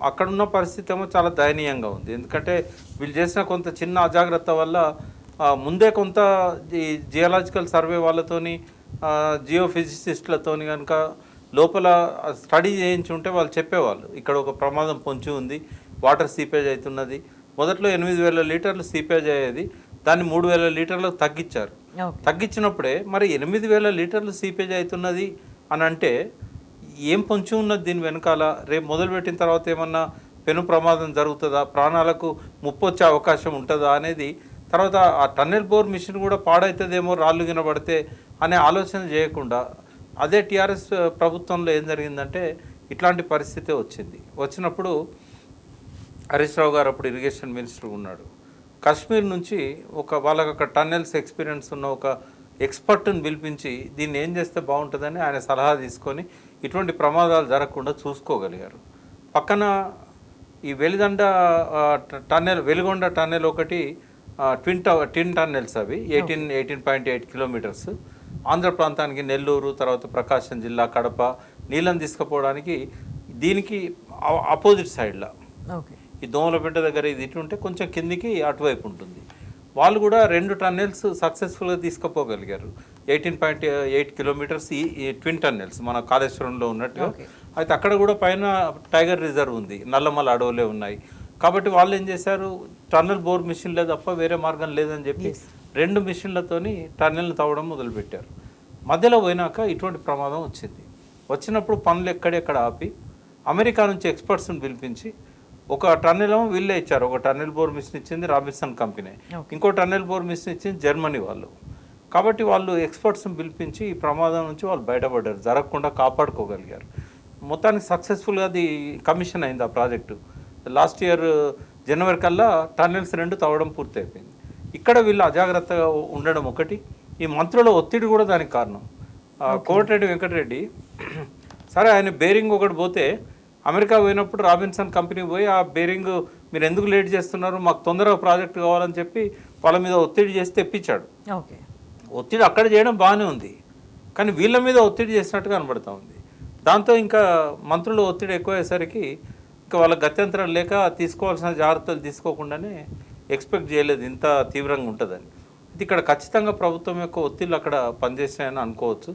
అక్కడున్న పరిస్థితి ఏమో చాలా దయనీయంగా ఉంది. ఎందుకంటే వీళ్ళు చేసిన కొంత చిన్న అజాగ్రత్త వల్ల ముందే కొంత ఈ జియోలాజికల్ సర్వే వాళ్ళతోని జియో ఫిజిసిస్టులతోని కనుక లోపల స్టడీ చేయించి ఉంటే వాళ్ళు చెప్పేవాళ్ళు ఇక్కడ ఒక ప్రమాదం పొంచి ఉంది, వాటర్ సీపేజ్ అవుతున్నది. మొదట్లో 8,000 లీటర్లు సీపేజ్ అయ్యేది, దాన్ని 3,000 లీటర్లకు తగ్గించారు. తగ్గించినప్పుడే మరి 8,000 లీటర్లు సీపేజ్ అవుతున్నది అని అంటే ఏం పొంచి ఉన్నది దీని వెనకాల? రేపు మొదలుపెట్టిన తర్వాత ఏమన్నా పెను ప్రమాదం జరుగుతుందా, ప్రాణాలకు ముప్పు వచ్చే అవకాశం ఉంటుందా అనేది తర్వాత ఆ టన్నెల్ బోర్ మిషన్ కూడా పాడవుతుందేమో రాళ్ళు వినబడితే అనే ఆలోచన చేయకుండా అదే టీఆర్ఎస్ ప్రభుత్వంలో ఏం జరిగిందంటే ఇట్లాంటి పరిస్థితే వచ్చింది. వచ్చినప్పుడు హరీష్ రావు గారు అప్పుడు ఇరిగేషన్ మినిస్టర్ ఉన్నాడు. కాశ్మీర్ నుంచి వాళ్ళకి అక్కడ టన్నెల్స్ ఎక్స్పీరియన్స్ ఉన్న ఒక ఎక్స్పర్ట్ని పిలిపించి దీన్ని ఏం చేస్తే బాగుంటుందని ఆయన సలహా తీసుకొని ఇటువంటి ప్రమాదాలు జరగకుండా చూసుకోగలిగారు. పక్కన ఈ వెలిగొండ టన్నెల్ ఒకటి ట్విన్ టన్నెల్స్, అవి 18.8 కిలోమీటర్స్ ఆంధ్ర ప్రాంతానికి నెల్లూరు, తర్వాత ప్రకాశం జిల్లా, కడప నీళ్ళని తీసుకుపోవడానికి దీనికి ఆపోజిట్ సైడ్లో ఈ దోమలపేట దగ్గర ఇది ఇటు ఉంటే కొంచెం కిందికి అటువైపు ఉంటుంది. వాళ్ళు కూడా 2 టన్నెల్స్ సక్సెస్ఫుల్గా తీసుకుపోగలిగారు. 18.8 కిలోమీటర్స్ ఈ ట్విన్ టన్నెల్స్ మన కాళేశ్వరంలో ఉన్నట్టుగా. అయితే అక్కడ కూడా పైన టైగర్ రిజర్వ్ ఉంది, నల్లమల అడవులే ఉన్నాయి. కాబట్టి వాళ్ళు ఏం చేశారు, టన్నెల్ బోర్ మిషన్లే తప్ప వేరే మార్గం లేదని చెప్పి 2 మిషన్లతోని టన్నెల్ని తవ్వడం మొదలుపెట్టారు. మధ్యలో పోయినాక ఇటువంటి ప్రమాదం వచ్చింది. వచ్చినప్పుడు పనులు ఎక్కడెక్కడ ఆపి అమెరికా నుంచి ఎక్స్పర్ట్స్ని పిలిపించి ఒక టన్నెల్ ఏమో వీళ్ళే ఇచ్చారు, ఒక టన్నెల్ బోర్ మిషన్ ఇచ్చింది రాబిన్సన్ కంపెనీ, ఇంకో టన్నెల్ బోర్ మిషన్ ఇచ్చింది జర్మనీ వాళ్ళు. కాబట్టి వాళ్ళు ఎక్స్పర్ట్స్ని పిలిపించి ఈ ప్రమాదం నుంచి వాళ్ళు బయటపడ్డారు, జరగకుండా కాపాడుకోగలిగారు. మొత్తానికి సక్సెస్ఫుల్గా అది కమిషన్ అయింది ఆ ప్రాజెక్టు. లాస్ట్ ఇయర్ జనవరి కల్లా టన్నెల్స్ 2 తవ్వడం పూర్తయిపోయింది. ఇక్కడ వీళ్ళు అజాగ్రత్తగా ఉండడం ఒకటి, ఈ మంత్రుల ఒత్తిడి కూడా దానికి కారణం. కోమటిరెడ్డి వెంకటరెడ్డి సరే ఆయన బేరింగ్ ఒకటి పోతే అమెరికా పోయినప్పుడు రాబిన్సన్ కంపెనీ పోయి ఆ బేరింగ్ మీరు ఎందుకు లేట్ చేస్తున్నారు, మాకు తొందరగా ప్రాజెక్ట్ కావాలని చెప్పి వాళ్ళ మీద ఒత్తిడి చేసి తెప్పించాడు. ఒత్తిడి అక్కడ చేయడం బాగానే ఉంది, కానీ వీళ్ళ మీద ఒత్తిడి చేసినట్టుగా కనబడుతూ ఉంది. దాంతో ఇంకా మంత్రులు ఒత్తిడి ఎక్కువయ్యేసరికి ఇంకా వాళ్ళ గత్యంతరం లేక తీసుకోవాల్సిన జాగ్రత్తలు తీసుకోకుండానే ఎక్స్పెక్ట్ చేయలేదు ఇంత తీవ్రంగా ఉంటుందని. ఇది ఇక్కడ ఖచ్చితంగా ప్రభుత్వం యొక్క ఒత్తిళ్ళు అక్కడ పనిచేసినాయని అనుకోవచ్చు.